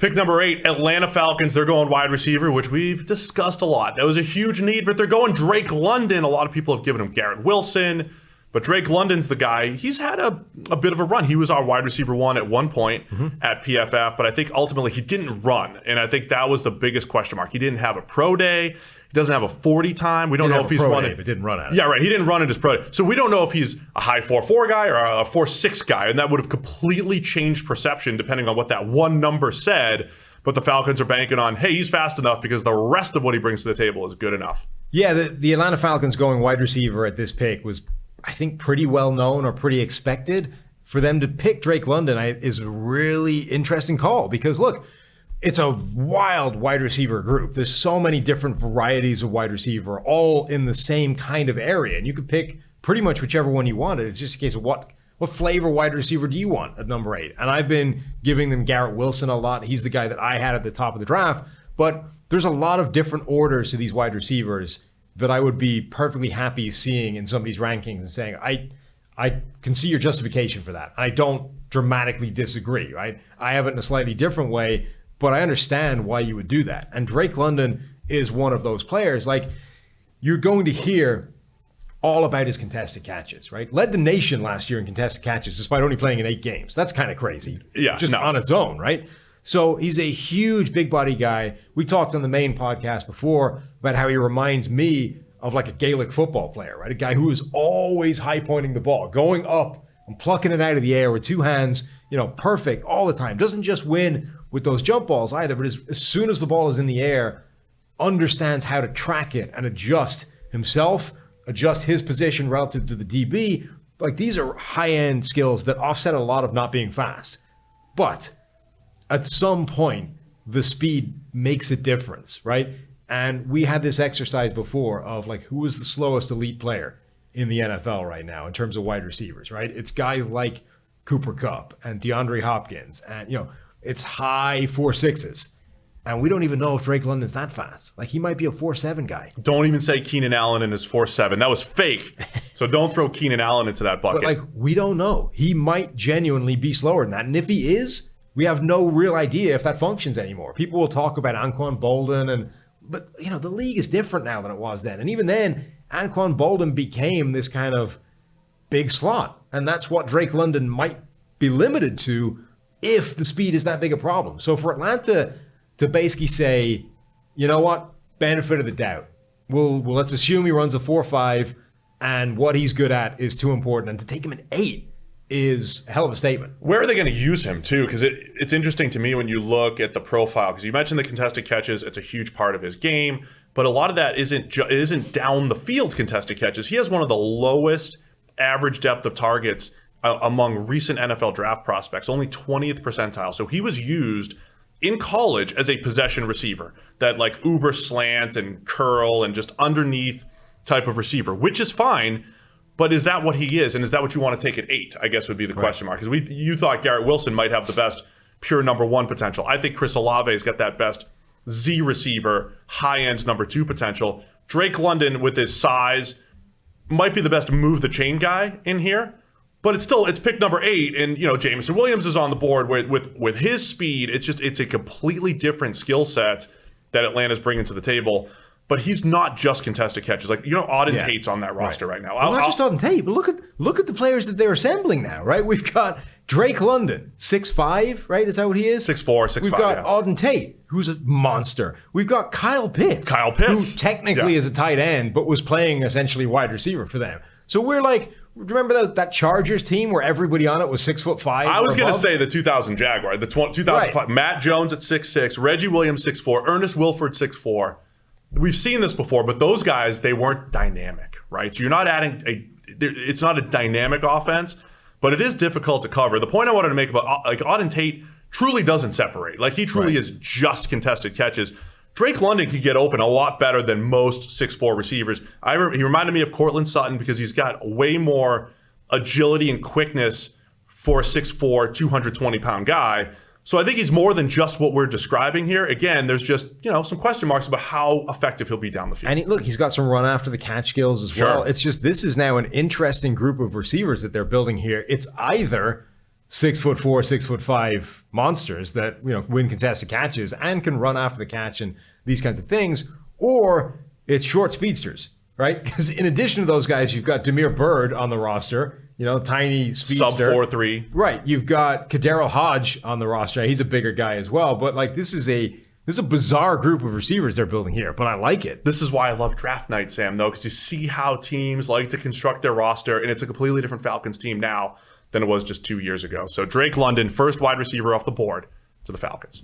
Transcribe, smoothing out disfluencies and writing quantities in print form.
Pick number 8, Atlanta Falcons. They're going wide receiver, which we've discussed a lot. That was a huge need, but they're going Drake London. A lot of people have given him Garrett Wilson, but Drake London's the guy. He's had a bit of a run. He was our wide receiver 1 at one point at PFF, but I think ultimately he didn't run, and I think that was the biggest question mark. He didn't have a pro day. He doesn't have a 40 time. We don't know if he's running. But didn't run at it. Yeah, right. He didn't run at his pro day. So we don't know if he's a high 4.4 guy or a 4.6 guy, and that would have completely changed perception depending on what that one number said. But the Falcons are banking on, hey, he's fast enough because the rest of what he brings to the table is good enough. Yeah, the Atlanta Falcons going wide receiver at this pick was, I think, pretty well known or pretty expected. For them to pick Drake London is a really interesting call because, look, it's a wild wide receiver group. There's so many different varieties of wide receiver, all in the same kind of area. And you could pick pretty much whichever one you wanted. It's just a case of what flavor wide receiver do you want at number 8? And I've been giving them Garrett Wilson a lot. He's the guy that I had at the top of the draft. But there's a lot of different orders to these wide receivers that I would be perfectly happy seeing in somebody's rankings and saying, I can see your justification for that. I don't dramatically disagree, right? I have it in a slightly different way, but I understand why you would do that. And Drake London is one of those players. Like, you're going to hear all about his contested catches, right? Led the nation last year in contested catches despite only playing in 8 games. That's kind of crazy. Yeah, just on its own, right? So he's a huge big body guy. We talked on the main podcast before about how he reminds me of like a Gaelic football player, right? A guy who is always high pointing the ball, going up and plucking it out of the air with 2 hands, perfect all the time. Doesn't just win with those jump balls either, but as soon as the ball is in the air, understands how to track it and adjust himself, adjust his position relative to the DB. Like, these are high-end skills that offset a lot of not being fast. But at some point, the speed makes a difference, right? And we had this exercise before of like, who is the slowest elite player in the NFL right now in terms of wide receivers, right? It's guys like Cooper Kupp and DeAndre Hopkins, and it's high 4.6s. And we don't even know if Drake London's that fast. Like, he might be a 4.7 guy. Don't even say Keenan Allen in his 4.7. That was fake. So don't throw Keenan Allen into that bucket. But like, we don't know. He might genuinely be slower than that. And if he is, we have no real idea if that functions anymore. People will talk about Anquan Bolden, but the league is different now than it was then. And even then, Anquan Bolden became this kind of big slot. And that's what Drake London might be limited to if the speed is that big a problem. So for Atlanta to basically say, you know what, benefit of the doubt. Well, let's assume he runs a 4.5 and what he's good at is too important. And to take him at 8 is a hell of a statement. Where are they going to use him too? Because it's interesting to me when you look at the profile, because you mentioned the contested catches. It's a huge part of his game, but a lot of that isn't down the field contested catches. He has one of the lowest average depth of targets among recent NFL draft prospects, only 20th percentile. So he was used in college as a possession receiver, that like uber slant and curl and just underneath type of receiver, which is fine. But is that what he is? And is that what you want to take at 8? I guess would be the question mark. Because you thought Garrett Wilson might have the best pure number 1 potential. I think Chris Olave's got that best Z receiver, high-end number 2 potential. Drake London with his size might be the best move the chain guy in here. But it's pick number 8, and Jameson Williams is on the board with his speed. It's a completely different skill set that Atlanta's bringing to the table. But he's not just contested catches. Like, Auden Tate's on that roster right now. Well, not just Auden Tate, but look at the players that they're assembling now, right? We've got Drake London, 6'5", right? Is that what he is? 6'4", 6'5". We've got Auden Tate, who's a monster. We've got Kyle Pitts, who technically is a tight end, but was playing essentially wide receiver for them. So we're like, remember that Chargers team where everybody on it was 6'5"? I was going to say the 2000 Jaguar, the 2005. Right. Matt Jones at 6'6", Reggie Williams 6'4", Ernest Wilford 6'4". We've seen this before, but those guys, they weren't dynamic, right? So you're not it's not a dynamic offense, but it is difficult to cover. The point I wanted to make about like Auden Tate truly doesn't separate. Like, he truly is just contested catches. Drake London could get open a lot better than most 6'4" receivers. He reminded me of Cortland Sutton because he's got way more agility and quickness for a 6'4", 220-pound guy. So I think he's more than just what we're describing here. Again, there's just some question marks about how effective he'll be down the field. And he's got some run after the catch skills as well. It's just, this is now an interesting group of receivers that they're building here. It's either 6'4", 6'5" monsters that, you know, win contested catches and can run after the catch and these kinds of things, or it's short speedsters, right? Because in addition to those guys, you've got Damiere Byrd on the roster, you know, tiny speedster. Sub 4.3. Right. You've got Kadero Hodge on the roster. He's a bigger guy as well. But like this is a bizarre group of receivers they're building here, but I like it. This is why I love draft night, Sam, though, because you see how teams like to construct their roster, and it's a completely different Falcons team now than it was just 2 years ago. So Drake London, first wide receiver off the board to the Falcons.